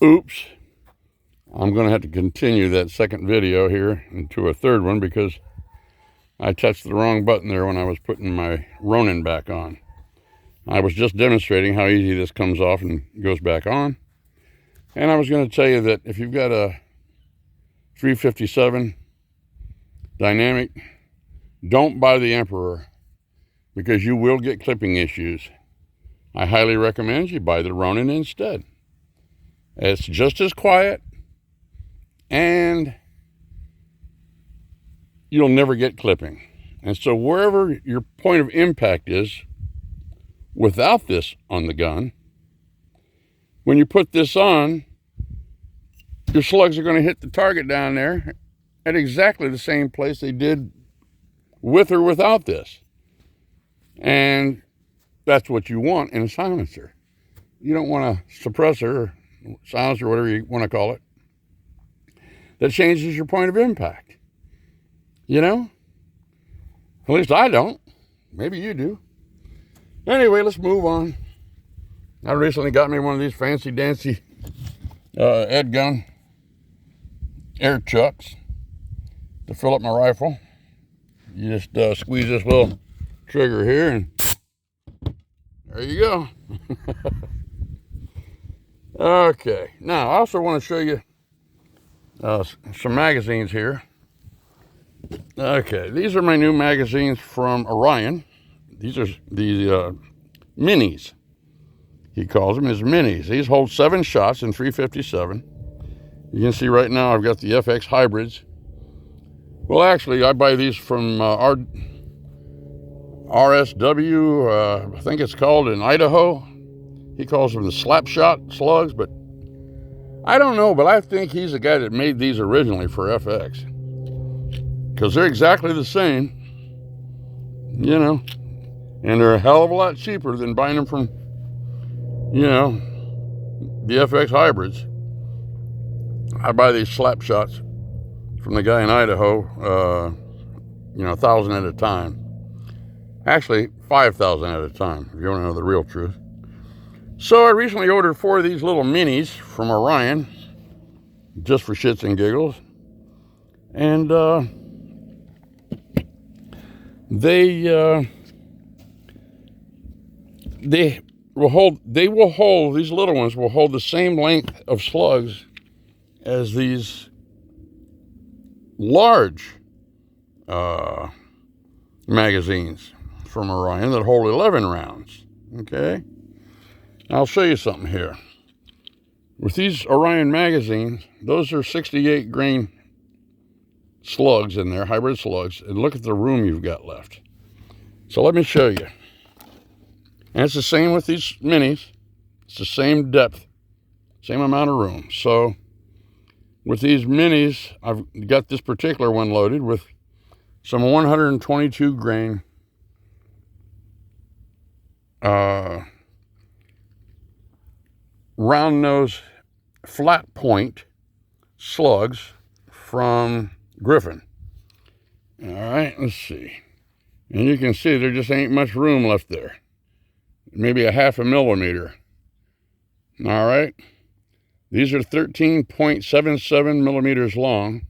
Oops. I'm going to have to continue that second video here into a third one because I touched the wrong button there when I was putting my Ronin back on. I was just demonstrating how easy this comes off and goes back on. And I was going to tell you that if you've got a 357 Dynamic, don't buy the Emperor because you will get clipping issues. I highly recommend you buy the Ronin instead. It's just as quiet and you'll never get clipping. And so wherever your point of impact is without this on the gun, when you put this on, your slugs are going to hit the target down there at exactly the same place they did with or without this. And that's what you want in a silencer. You don't want a suppressor, or silencer, whatever you want to call it, that changes your point of impact. You know? At least I don't. Maybe you do. Anyway, let's move on. I recently got me one of these fancy dancy Ed gun air chucks to fill up my rifle. You just squeeze this little trigger here and there you go. Okay, now I also want to show you some magazines here. Okay, these are my new magazines from Orion. These are the minis. He calls them his minis. These hold 7 shots in 357. You can see right now I've got the FX hybrids. Well, actually, I buy these from RSW, I think it's called, in Idaho. He calls them the slapshot slugs, but I don't know, but I think he's the guy that made these originally for FX. Because they're exactly the same, you know, and they're a hell of a lot cheaper than buying them from, you know, the FX hybrids. I buy these slap shots from the guy in Idaho, you know, 1,000 at a time. Actually, 5,000 at a time, if you want to know the real truth. So I recently ordered 4 of these little minis from Orion, just for shits and giggles. And they will hold, these little ones will hold the same length of slugs as these large magazines from Orion that hold 11 rounds. Okay, I'll show you something here. With these Orion magazines, those are 68 grain slugs in there, hybrid slugs, and look at the room you've got left. So let me show you. And it's the same with these minis. It's the same depth, same amount of room. So with these minis, I've got this particular one loaded with some 122 grain round nose flat point slugs from Griffin. All right, let's see. And you can see there just ain't much room left there. Maybe a 0.5 millimeter. All right. These are 13.77 millimeters long.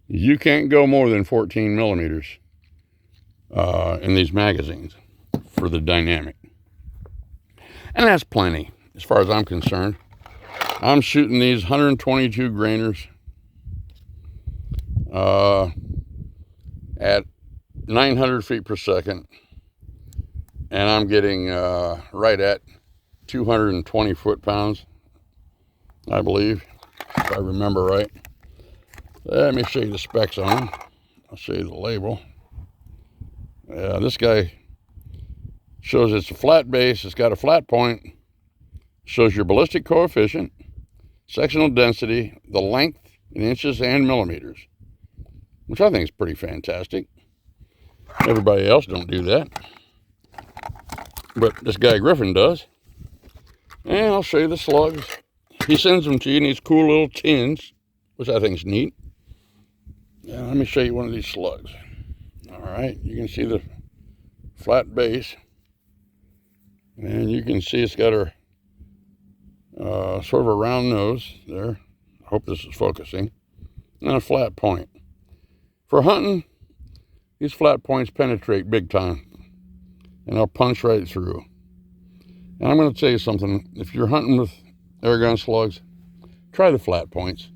You can't go more than 14 millimeters in these magazines for the Dynamic. And that's plenty as far as I'm concerned. I'm shooting these 122 grainers at 900 feet per second. And I'm getting right at 220 foot-pounds, I believe, if I remember right. Let me show you the specs on them. I'll show you the label. This guy shows it's a flat base. It's got a flat point. Shows your ballistic coefficient, sectional density, the length in inches and millimeters, which I think is pretty fantastic. Everybody else don't do that, but this guy Griffin does. And I'll show you the slugs. He sends them to you in these cool little tins, which I think is neat. Let me show you one of these slugs. All right, you can see the flat base, and you can see it's got sort of a round nose there. I hope this is focusing. And a flat point. For hunting, these flat points penetrate big time. And they'll punch right through. And I'm going to tell you something. If you're hunting with air gun slugs, try the flat points.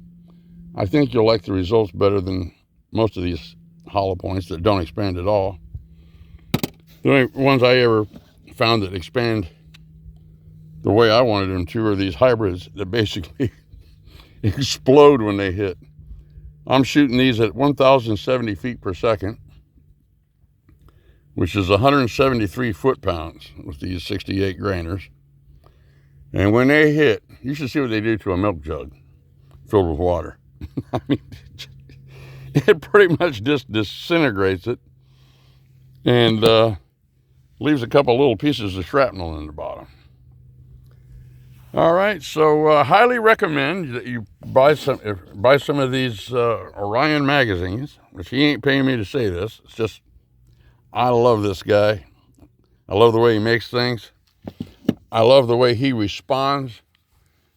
I think you'll like the results better than most of these hollow points that don't expand at all. The only ones I ever found that expand the way I wanted them to are these hybrids that basically explode when they hit. I'm shooting these at 1,070 feet per second, which is 173 foot-pounds with these 68 grainers. And when they hit, you should see what they do to a milk jug filled with water. I mean, it pretty much just disintegrates it and leaves a couple little pieces of shrapnel in the bottom. All right, so highly recommend that you buy some of these Orion magazines, which he ain't paying me to say this. It's just, I love this guy. I love the way he makes things. I love the way he responds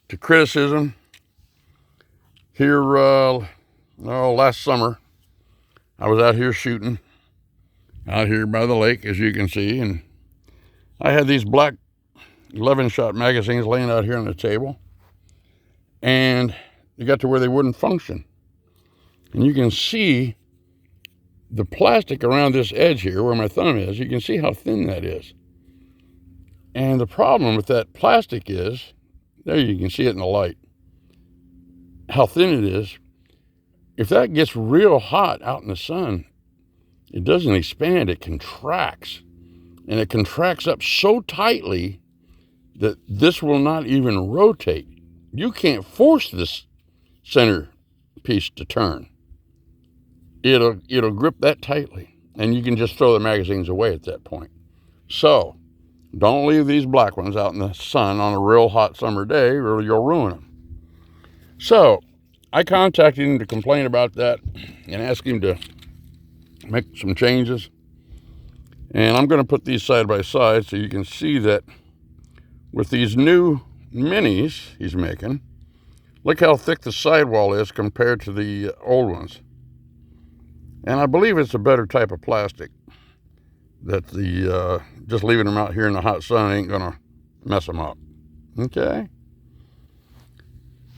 to criticism. Here, last summer, I was out here shooting, out here by the lake, as you can see, and I had these black 11-shot magazines laying out here on the table, and they got to where they wouldn't function. And you can see the plastic around this edge here, where my thumb is, you can see how thin that is. And the problem with that plastic is, there you can see it in the light, how thin it is. If that gets real hot out in the sun, it doesn't expand, it contracts. And it contracts up so tightly that this will not even rotate. You can't force this center piece to turn. It'll grip that tightly, and you can just throw the magazines away at that point. So, don't leave these black ones out in the sun on a real hot summer day, or you'll ruin them. So, I contacted him to complain about that and ask him to make some changes. And I'm going to put these side by side so you can see that with these new minis he's making, look how thick the sidewall is compared to the old ones. And I believe it's a better type of plastic, that the just leaving them out here in the hot sun ain't going to mess them up. Okay?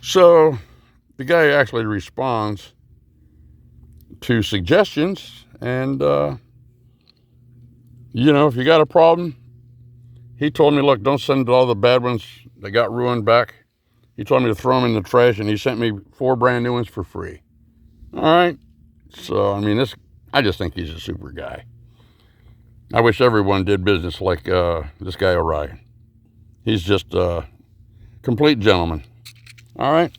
So the guy actually responds to suggestions, and if you got a problem, he told me, look, don't send all the bad ones that got ruined back. He told me to throw them in the trash, and he sent me 4 brand new ones for free. All right. So, I mean, I just think he's a super guy. I wish everyone did business like this guy Orion. He's just a complete gentleman. All right.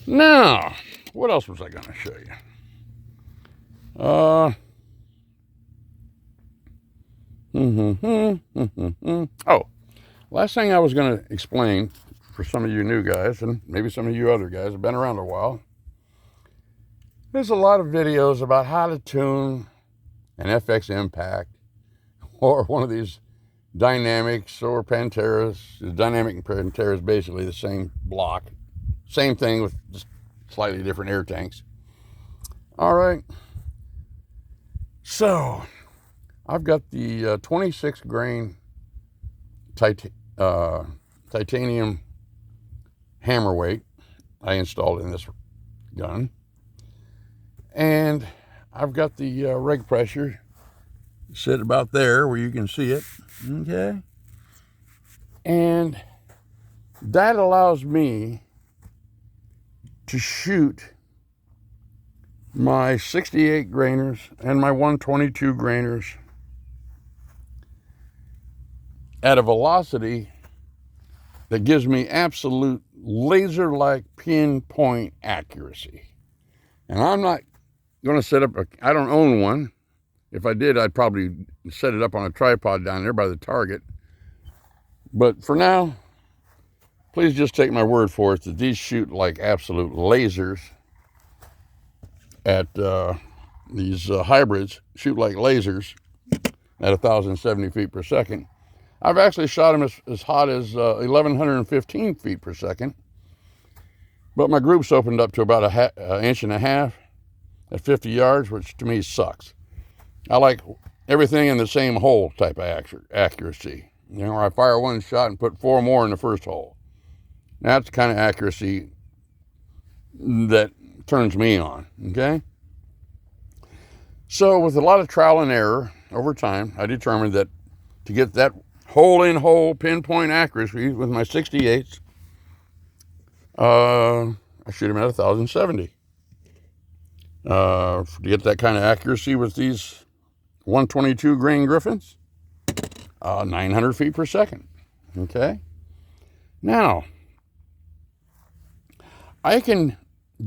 Now, what else was I going to show you? Oh, last thing I was going to explain for some of you new guys, and maybe some of you other guys have been around a while. There's a lot of videos about how to tune an FX Impact or one of these Dynamics or Panteras. The Dynamic and Pantera is basically the same block. Same thing with just slightly different air tanks. All right. So, I've got the 26 grain titanium hammer weight I installed in this gun. And I've got the reg pressure set about there where you can see it. Okay. And that allows me to shoot my 68 grainers and my 122 grainers at a velocity that gives me absolute laser-like pinpoint accuracy. And I'm not going to set up I don't own one. If I did, I'd probably set it up on a tripod down there by the target. But for now, please just take my word for it that these shoot like absolute lasers at these hybrids shoot like lasers at 1,070 feet per second. I've actually shot them as hot as 1,115 feet per second. But my groups opened up to about an inch and a half at 50 yards, which to me sucks. I like everything in the same hole type of accuracy. You know, where I fire one shot and put 4 more in the first hole. That's the kind of accuracy that turns me on, okay? So with a lot of trial and error over time, I determined that to get that hole-in-hole pinpoint accuracy with my 68s, I shoot them at 1,070. To get that kind of accuracy with these 122 grain Griffins, 900 feet per second, okay? Now, I can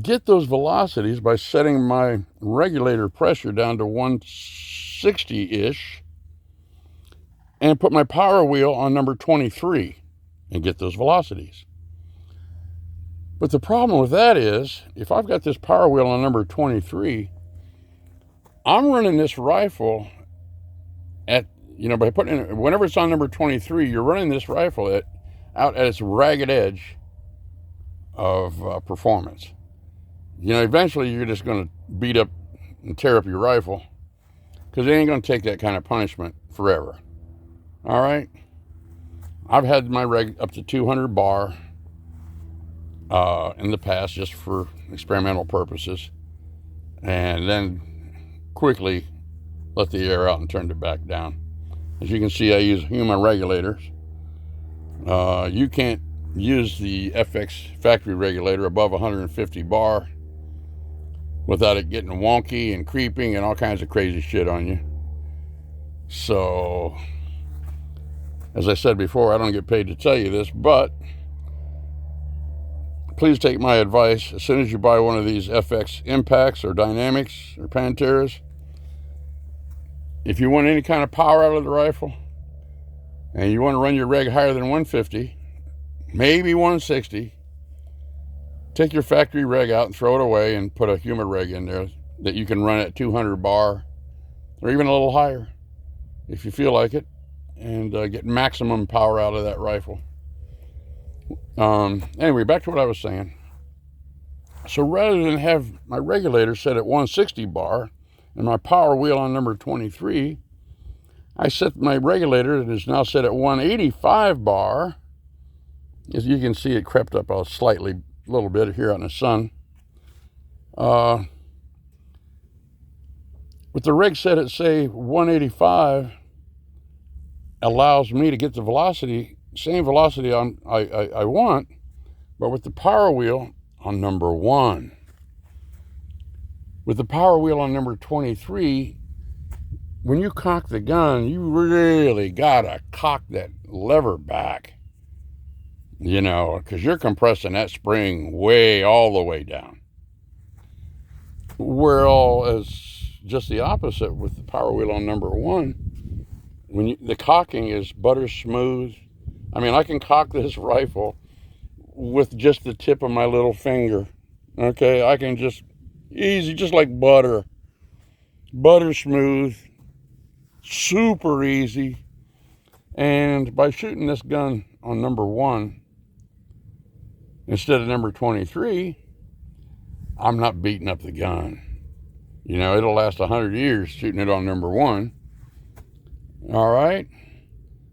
get those velocities by setting my regulator pressure down to 160-ish and put my power wheel on number 23 and get those velocities. But the problem with that is, if I've got this power wheel on number 23, I'm running this rifle at, by putting in, whenever it's on number 23, you're running this rifle out at its ragged edge of performance. Eventually you're just going to beat up and tear up your rifle because it ain't going to take that kind of punishment forever. All right? I've had my reg up to 200 bar in the past just for experimental purposes, and then quickly let the air out and turned it back down. As you can see, I use human regulators. You can't use the FX factory regulator above 150 bar without it getting wonky and creeping and all kinds of crazy shit on you. So, as I said before, I don't get paid to tell you this, but please take my advice. As soon as you buy one of these FX Impacts or Dynamics or Panteras, if you want any kind of power out of the rifle and you want to run your reg higher than 150, maybe 160, take your factory reg out and throw it away and put a human reg in there that you can run at 200 bar or even a little higher if you feel like it, and get maximum power out of that rifle. Anyway, back to what I was saying. So rather than have my regulator set at 160 bar and my power wheel on number 23, I set my regulator that is now set at 185 bar. As you can see, it crept up a little bit here out in the sun. With the rig set at, say, 185, allows me to get the velocity, same velocity I want, but with the power wheel on number 1. With the power wheel on number 23, when you cock the gun, you really gotta cock that lever back, because you're compressing that spring all the way down. Whereas just the opposite with the power wheel on number 1, the cocking is butter smooth. I mean, I can cock this rifle with just the tip of my little finger. Okay, I can just like butter smooth, super easy. And by shooting this gun on number 1 instead of number 23, I'm not beating up the gun. It'll last 100 years shooting it on number 1. All right,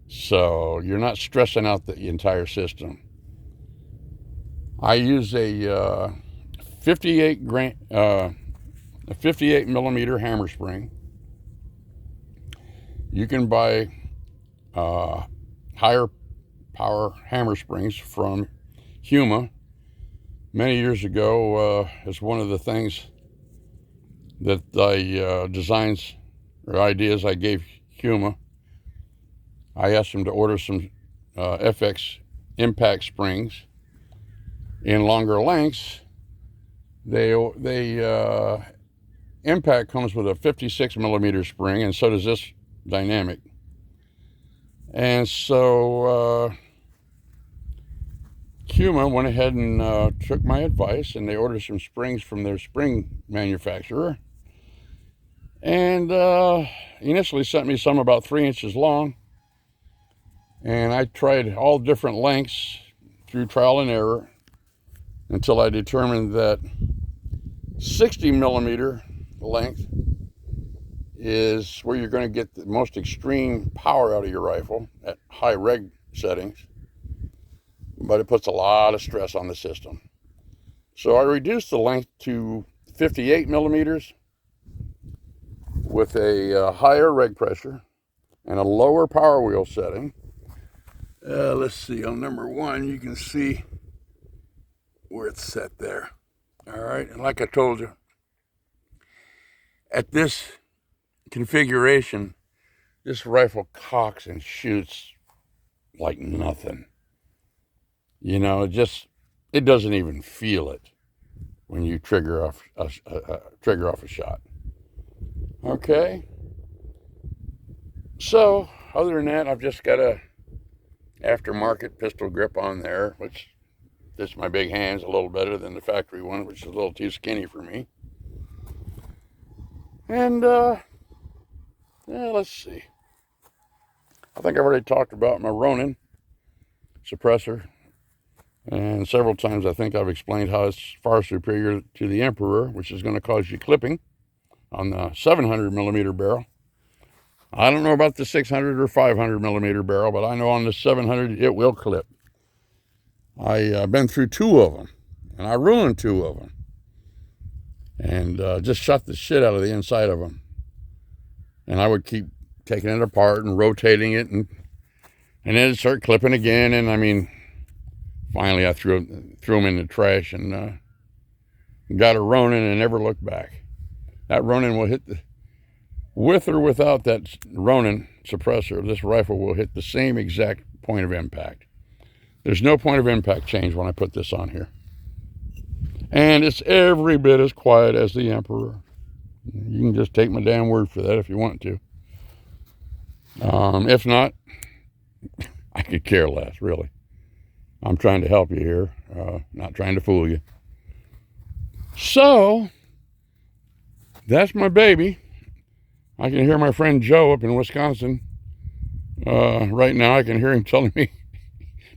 so you're not stressing out the entire system. I use a 58 millimeter hammer spring. You can buy higher power hammer springs from Huma. Many years ago, as one of the things that designs or ideas I gave Huma, I asked them to order some FX Impact springs in longer lengths. They Impact comes with a 56 millimeter spring, and so does this Dynamic. And so Huma went ahead and took my advice, and they ordered some springs from their spring manufacturer, and initially sent me some about 3 inches long. And I tried all different lengths through trial and error until I determined that 60 millimeter length is where you're going to get the most extreme power out of your rifle at high reg settings, but it puts a lot of stress on the system. So I reduced the length to 58 millimeters with a higher reg pressure and a lower power wheel setting. Let's see, on number 1, you can see where it's set there. All right, and like I told you, at this configuration, this rifle cocks and shoots like nothing. You know, it doesn't even feel it when you trigger off a shot. Okay. So, other than that, I've just got a aftermarket pistol grip on there, which fits my big hands a little better than the factory one, which is a little too skinny for me. And, let's see. I think I've already talked about my Ronin suppressor. And several times I think I've explained how it's far superior to the Emperor, which is going to cause you clipping on the 700 millimeter barrel. I don't know about the 600 or 500 millimeter barrel, but I know on the 700 it will clip. I've been through 2 of them, and I ruined 2 of them. And just shot the shit out of the inside of them. And I would keep taking it apart and rotating it, and then it'd start clipping again. And I mean, finally I threw them in the trash and got a Ronin and never looked back. That Ronin will hit with or without that Ronin suppressor, this rifle will hit the same exact point of impact. There's no point of impact change when I put this on here. And it's every bit as quiet as the Emperor. You can just take my damn word for that if you want to. If not, I could care less, really. I'm trying to help you here, not trying to fool you. So, that's my baby. I can hear my friend Joe up in Wisconsin. Right now, I can hear him telling me,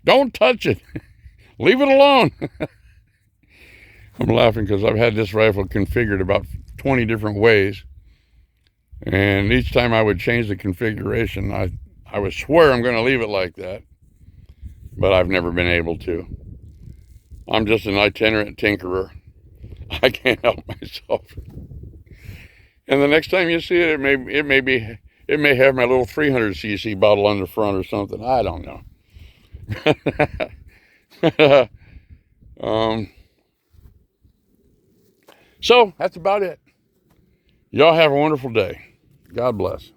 don't touch it. Leave it alone. I'm laughing because I've had this rifle configured about 20 different ways. And each time I would change the configuration, I would swear I'm going to leave it like that. But I've never been able to. I'm just an itinerant tinkerer. I can't help myself. And the next time you see it, it may have my little 300cc bottle on the front or something. I don't know. So that's about it. Y'all have a wonderful day. God bless.